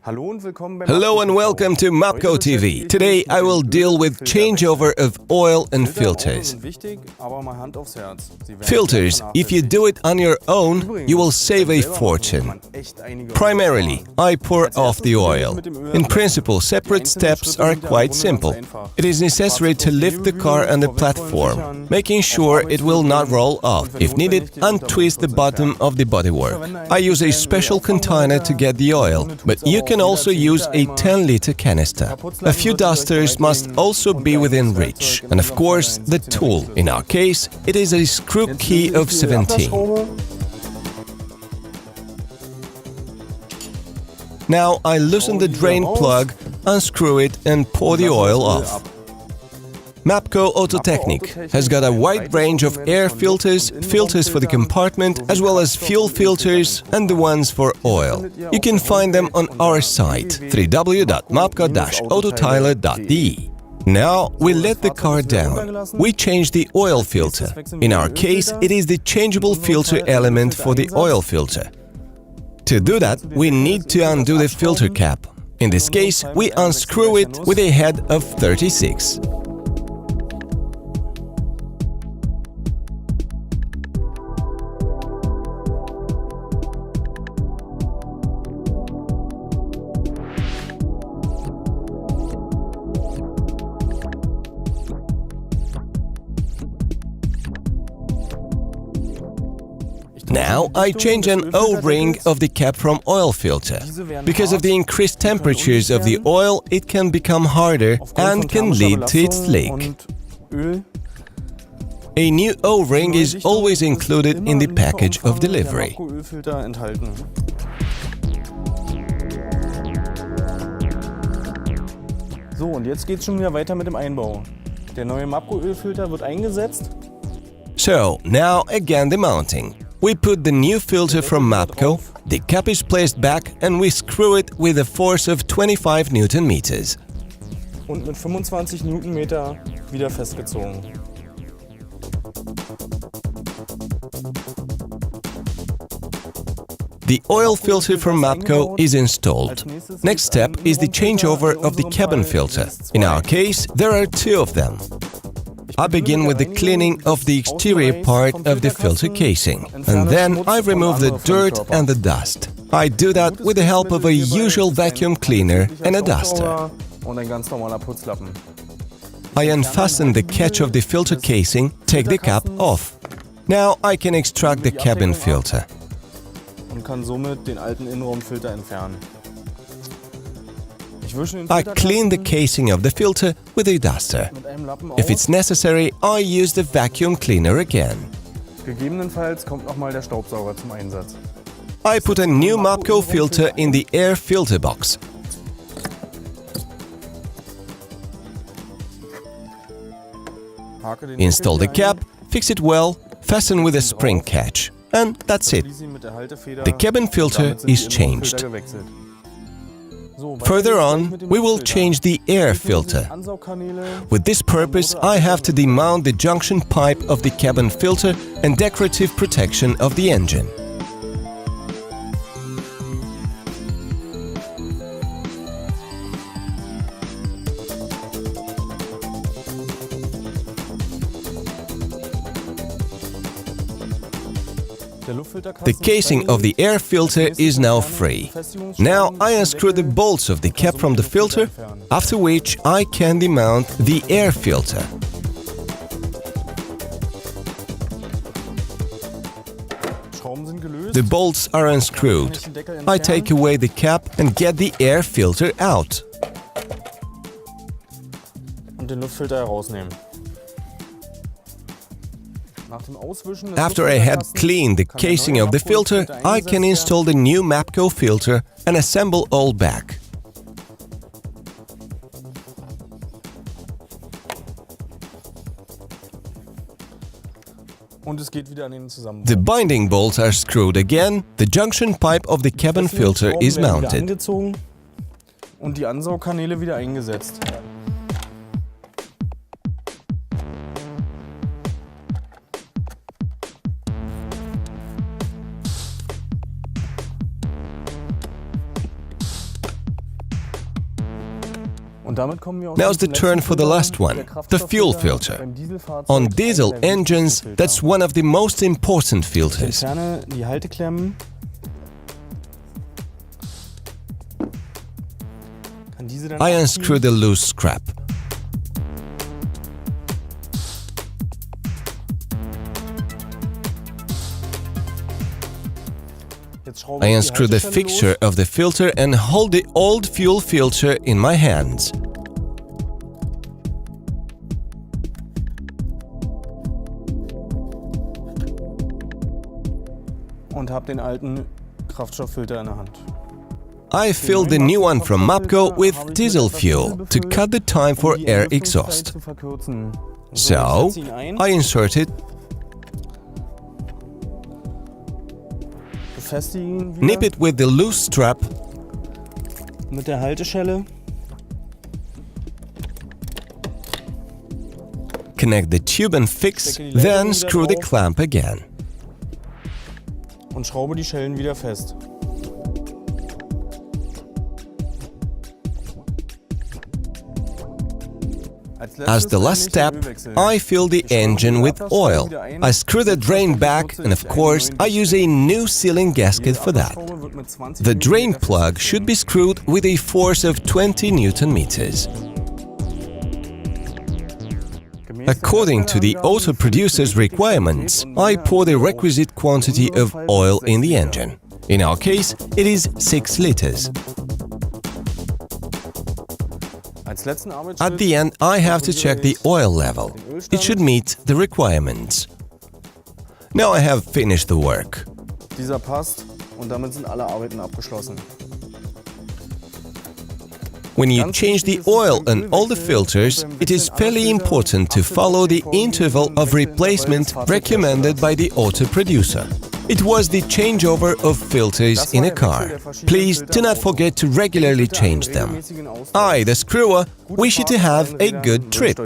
Hello and welcome to Mapco TV. Today I will deal with changeover of oil and filters. Filters, if you do it on your own, you will save a fortune. Primarily, I pour off the oil. In principle, separate steps are quite simple. It is necessary to lift the car on the platform, making sure it will not roll off. If needed, untwist the bottom of the bodywork. I use a special container to get the oil, but you can also use a 10-liter canister. A few dusters must also be within reach, and of course the tool. In our case, it is a screw key of 17. Now I loosen the drain plug, unscrew it and pour the oil off. Mapco Autotechnik has got a wide range of air filters, filters for the compartment, as well as fuel filters and the ones for oil. You can find them on our site www.mapco-autoteile.de. Now we let the car down. We change the oil filter. In our case, it is the changeable filter element for the oil filter. To do that, we need to undo the filter cap. In this case, we unscrew it with a head of 36. Now I change an O-ring of the cap from oil filter. Because of the increased temperatures of the oil, it can become harder and can lead to its leak. A new O-ring is always included in the package of delivery. So, und jetzt geht's schon wieder weiter mit dem Einbau. Der neue Mapco-Ölfilter wird eingesetzt. So, now again the mounting. We put the new filter from Mapco, the cap is placed back and we screw it with a force of 25 Newton meters. Und mit 25 Newtonmeter wieder festgezogen. The oil filter from Mapco is installed. Next step is the changeover of the cabin filter. In our case, there are two of them. I begin with the cleaning of the exterior part of the filter casing, and then I remove the dirt and the dust. I do that with the help of a usual vacuum cleaner and a duster. I unfasten the catch of the filter casing, take the cap off. Now I can extract the cabin filter. I clean the casing of the filter with a duster. If it's necessary, I use the vacuum cleaner again. I put a new Mapco filter in the air filter box. Install the cap, fix it well, fasten with a spring catch, and that's it. The cabin filter is changed. Further on, we will change the air filter. With this purpose, I have to demount the junction pipe of the cabin filter and decorative protection of the engine. The casing of the air filter is now free. Now I unscrew the bolts of the cap from the filter, after which I can demount the air filter. The bolts are unscrewed. I take away the cap and get the air filter out. After I had cleaned the casing of the filter, I can install the new Mapco filter and assemble all back. The binding bolts are screwed again, the junction pipe of the cabin filter is mounted. Und die Ansaugkanäle wieder eingesetzt. Now's the turn for the last one, the fuel filter. On diesel engines, that's one of the most important filters. Die Halteklemmen. I unscrew the loose scrap. I unscrew the fixture of the filter and hold the old fuel filter in my hands. Und habe den alten Kraftstofffilter in der Hand. I filled the new one from Mapco with diesel fuel to cut the time for air exhaust. So, I insert it, nip it with the loose strap, mit der Halteschelle, connect the tube and fix, then screw the clamp again. und schraube die Schellen wieder fest. As the last step, I fill the engine with oil. I screw the drain back and, of course, I use a new sealing gasket for that. The drain plug should be screwed with a force of 20 Newton meters. According to the auto producer's requirements, I pour the requisite quantity of oil in the engine. In our case, it is 6 liters. At the end, I have to check the oil level. It should meet the requirements. Now I have finished the work. Dieser passt und damit sind alle Arbeiten abgeschlossen. When you change the oil and all the filters, it is fairly important to follow the interval of replacement recommended by the auto producer. It was the changeover of filters in a car. Please do not forget to regularly change them. I, the screwer, wish you to have a good trip.